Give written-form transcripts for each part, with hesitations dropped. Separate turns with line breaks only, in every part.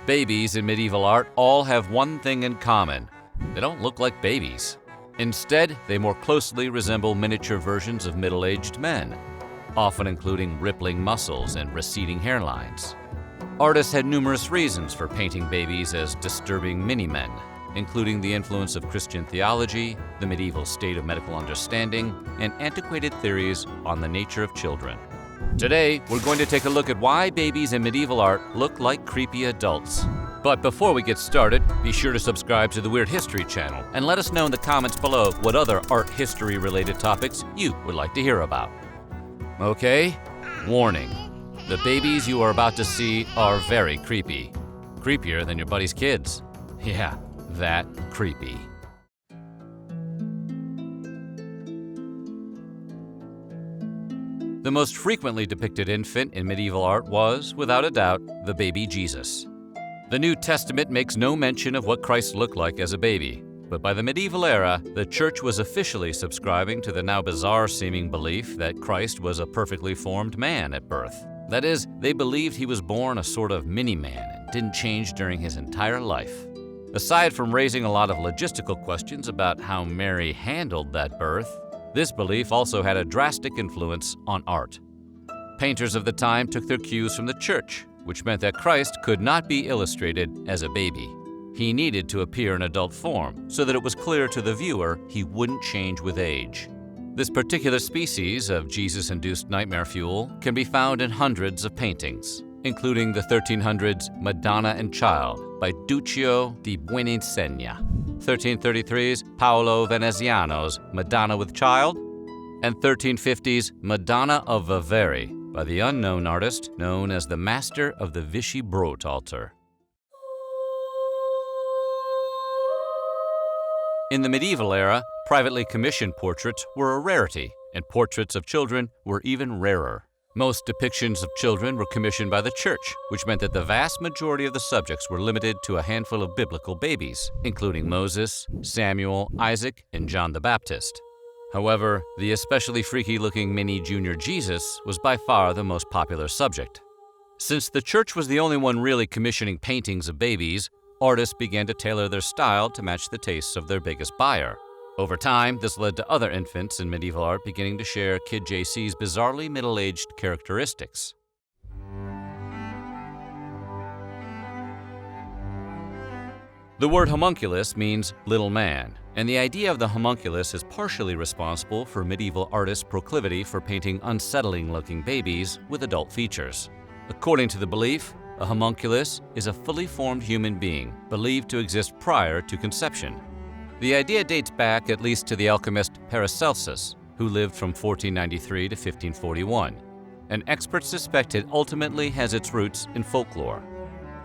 Babies in medieval art all have one thing in common. They don't look like babies. Instead, they more closely resemble miniature versions of middle-aged men, often including rippling muscles and receding hairlines. Artists had numerous reasons for painting babies as disturbing mini-men, including the influence of Christian theology, the medieval state of medical understanding, and antiquated theories on the nature of children. Today, we're going to take a look at why babies in medieval art look like creepy adults. But before we get started, be sure to subscribe to the Weird History channel and let us know in the comments below what other art history-related topics you would like to hear about. Okay? Warning. The babies you are about to see are very creepy. Creepier than your buddy's kids. Yeah, that creepy. The most frequently depicted infant in medieval art was, without a doubt, the baby Jesus. The New Testament makes no mention of what Christ looked like as a baby, but by the medieval era, the Church was officially subscribing to the now bizarre-seeming belief that Christ was a perfectly formed man at birth. That is, they believed he was born a sort of mini-man and didn't change during his entire life. Aside from raising a lot of logistical questions about how Mary handled that birth, this belief also had a drastic influence on art. Painters of the time took their cues from the Church, which meant that Christ could not be illustrated as a baby. He needed to appear in adult form so that it was clear to the viewer he wouldn't change with age. This particular species of Jesus-induced nightmare fuel can be found in hundreds of paintings, including the 1300s Madonna and Child by Duccio di Buoninsegna, 1333's Paolo Veneziano's Madonna with Child, and 1350's Madonna of Veveri by the unknown artist known as the Master of the Vichy Brot altar. In the medieval era, privately commissioned portraits were a rarity, and portraits of children were even rarer. Most depictions of children were commissioned by the Church, which meant that the vast majority of the subjects were limited to a handful of biblical babies, including Moses, Samuel, Isaac, and John the Baptist. However, the especially freaky-looking mini Junior Jesus was by far the most popular subject. Since the Church was the only one really commissioning paintings of babies, artists began to tailor their style to match the tastes of their biggest buyer. Over time, this led to other infants in medieval art beginning to share Kid JC's bizarrely middle-aged characteristics. The word homunculus means little man, and the idea of the homunculus is partially responsible for medieval artists' proclivity for painting unsettling-looking babies with adult features. According to the belief, a homunculus is a fully formed human being, believed to exist prior to conception. The idea dates back at least to the alchemist Paracelsus, who lived from 1493 to 1541, and experts suspect it ultimately has its roots in folklore.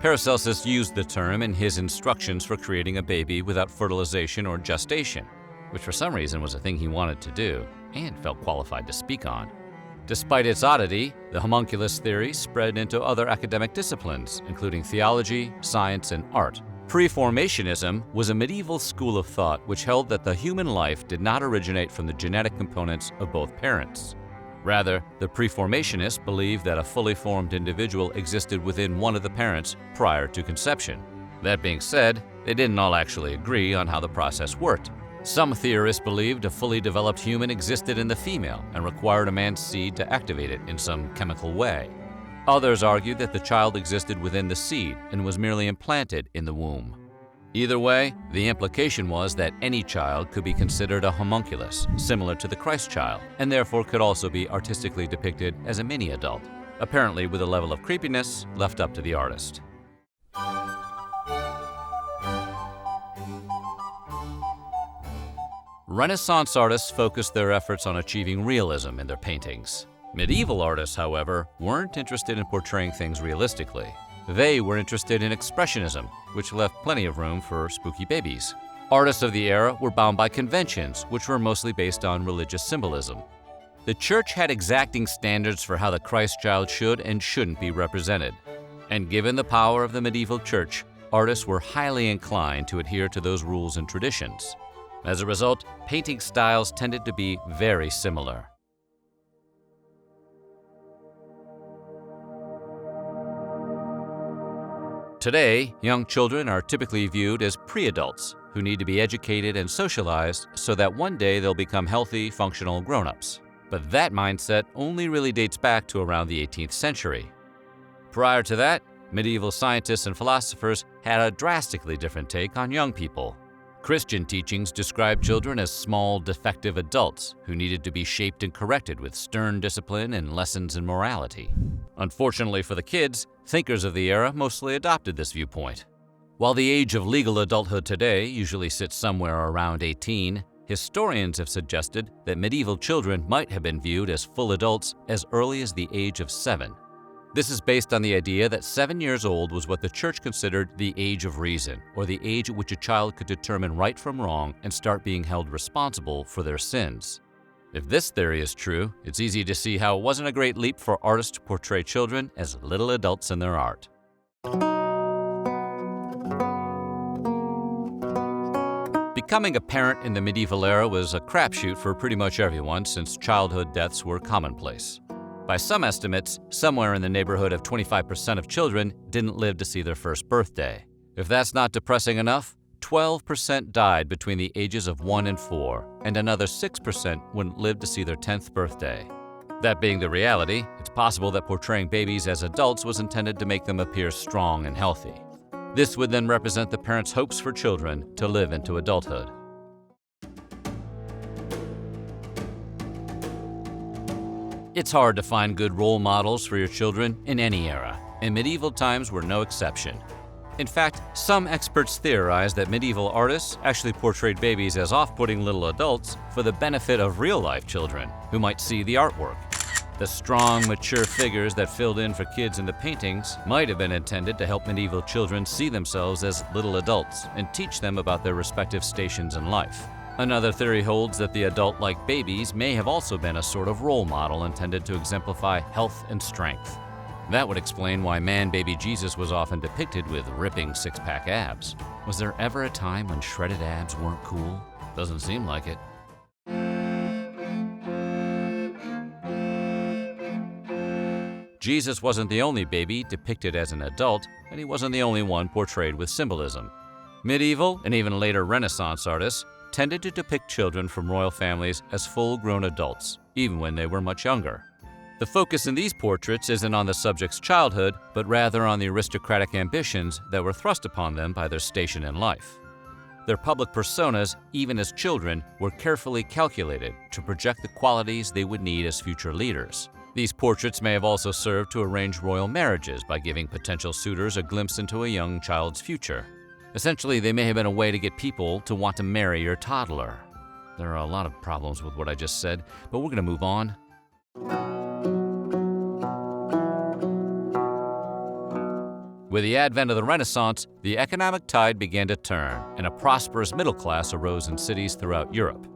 Paracelsus used the term in his instructions for creating a baby without fertilization or gestation, which for some reason was a thing he wanted to do and felt qualified to speak on. Despite its oddity, the homunculus theory spread into other academic disciplines, including theology, science, and art. Preformationism was a medieval school of thought which held that the human life did not originate from the genetic components of both parents. Rather, the preformationists believed that a fully formed individual existed within one of the parents prior to conception. That being said, they didn't all actually agree on how the process worked. Some theorists believed a fully developed human existed in the female and required a man's seed to activate it in some chemical way. Others argued that the child existed within the seed and was merely implanted in the womb. Either way, the implication was that any child could be considered a homunculus, similar to the Christ child, and therefore could also be artistically depicted as a mini-adult, apparently with a level of creepiness left up to the artist. Renaissance artists focused their efforts on achieving realism in their paintings. Medieval artists, however, weren't interested in portraying things realistically. They were interested in expressionism, which left plenty of room for spooky babies. Artists of the era were bound by conventions, which were mostly based on religious symbolism. The Church had exacting standards for how the Christ child should and shouldn't be represented. And given the power of the medieval Church, artists were highly inclined to adhere to those rules and traditions. As a result, painting styles tended to be very similar. Today, young children are typically viewed as pre-adults who need to be educated and socialized so that one day they'll become healthy, functional grown-ups. But that mindset only really dates back to around the 18th century. Prior to that, medieval scientists and philosophers had a drastically different take on young people. Christian teachings described children as small, defective adults who needed to be shaped and corrected with stern discipline and lessons in morality. Unfortunately for the kids, thinkers of the era mostly adopted this viewpoint. While the age of legal adulthood today usually sits somewhere around 18, historians have suggested that medieval children might have been viewed as full adults as early as the age of 7. This is based on the idea that 7 years old was what the church considered the age of reason, or the age at which a child could determine right from wrong and start being held responsible for their sins. If this theory is true, it's easy to see how it wasn't a great leap for artists to portray children as little adults in their art. Becoming a parent in the medieval era was a crapshoot for pretty much everyone since childhood deaths were commonplace. By some estimates, somewhere in the neighborhood of 25% of children didn't live to see their first birthday. If that's not depressing enough, 12% died between the ages of 1 and 4, and another 6% wouldn't live to see their 10th birthday. That being the reality, it's possible that portraying babies as adults was intended to make them appear strong and healthy. This would then represent the parents' hopes for children to live into adulthood. It's hard to find good role models for your children in any era, and medieval times were no exception. In fact, some experts theorize that medieval artists actually portrayed babies as off-putting little adults for the benefit of real-life children who might see the artwork. The strong, mature figures that filled in for kids in the paintings might have been intended to help medieval children see themselves as little adults and teach them about their respective stations in life. Another theory holds that the adult-like babies may have also been a sort of role model intended to exemplify health and strength. That would explain why man-baby Jesus was often depicted with ripping six-pack abs. Was there ever a time when shredded abs weren't cool? Doesn't seem like it. Jesus wasn't the only baby depicted as an adult, and he wasn't the only one portrayed with symbolism. Medieval and even later Renaissance artists tended to depict children from royal families as full-grown adults, even when they were much younger. The focus in these portraits isn't on the subject's childhood, but rather on the aristocratic ambitions that were thrust upon them by their station in life. Their public personas, even as children, were carefully calculated to project the qualities they would need as future leaders. These portraits may have also served to arrange royal marriages by giving potential suitors a glimpse into a young child's future. Essentially, they may have been a way to get people to want to marry your toddler. There are a lot of problems with what I just said, but we're going to move on. With the advent of the Renaissance, the economic tide began to turn, and a prosperous middle class arose in cities throughout Europe.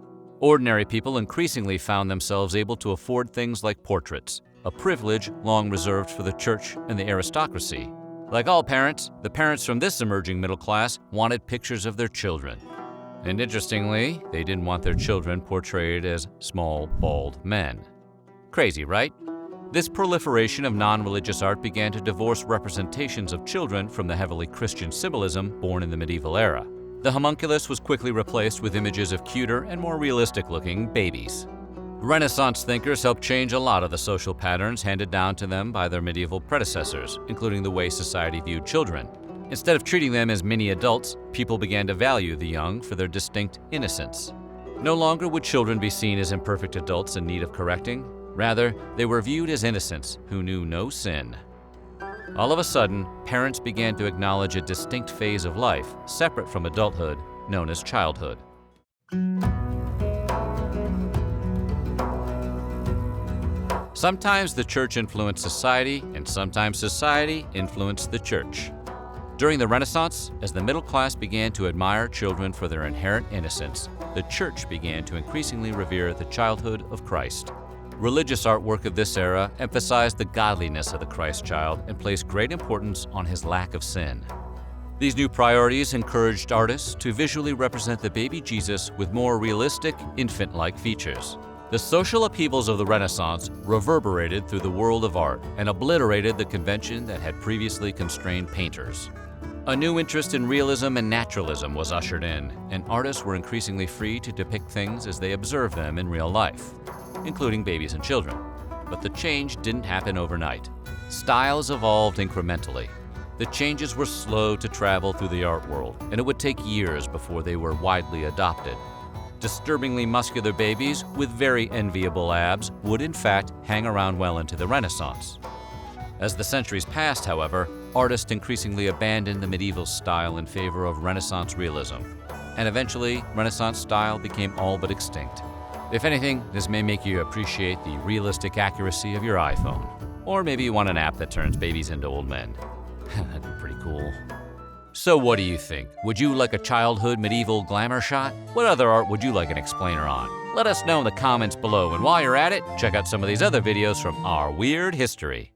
Ordinary people increasingly found themselves able to afford things like portraits, a privilege long reserved for the church and the aristocracy. Like all parents, the parents from this emerging middle class wanted pictures of their children. And interestingly, they didn't want their children portrayed as small, bald men. Crazy, right? This proliferation of non-religious art began to divorce representations of children from the heavily Christian symbolism born in the medieval era. The homunculus was quickly replaced with images of cuter and more realistic-looking babies. Renaissance thinkers helped change a lot of the social patterns handed down to them by their medieval predecessors, including the way society viewed children. Instead of treating them as mini-adults, people began to value the young for their distinct innocence. No longer would children be seen as imperfect adults in need of correcting. Rather, they were viewed as innocents who knew no sin. All of a sudden, parents began to acknowledge a distinct phase of life, separate from adulthood, known as childhood. Sometimes the church influenced society, and sometimes society influenced the church. During the Renaissance, as the middle class began to admire children for their inherent innocence, the church began to increasingly revere the childhood of Christ. Religious artwork of this era emphasized the godliness of the Christ child and placed great importance on his lack of sin. These new priorities encouraged artists to visually represent the baby Jesus with more realistic, infant-like features. The social upheavals of the Renaissance reverberated through the world of art and obliterated the convention that had previously constrained painters. A new interest in realism and naturalism was ushered in, and artists were increasingly free to depict things as they observed them in real life, including babies and children. But the change didn't happen overnight. Styles evolved incrementally. The changes were slow to travel through the art world, and it would take years before they were widely adopted. Disturbingly muscular babies with very enviable abs would in fact hang around well into the Renaissance. As the centuries passed, however, artists increasingly abandoned the medieval style in favor of Renaissance realism, and eventually Renaissance style became all but extinct. If anything, this may make you appreciate the realistic accuracy of your iPhone. Or maybe you want an app that turns babies into old men. That'd be pretty cool. So what do you think? Would you like a childhood medieval glamour shot? What other art would you like an explainer on? Let us know in the comments below, and while you're at it, check out some of these other videos from our weird history.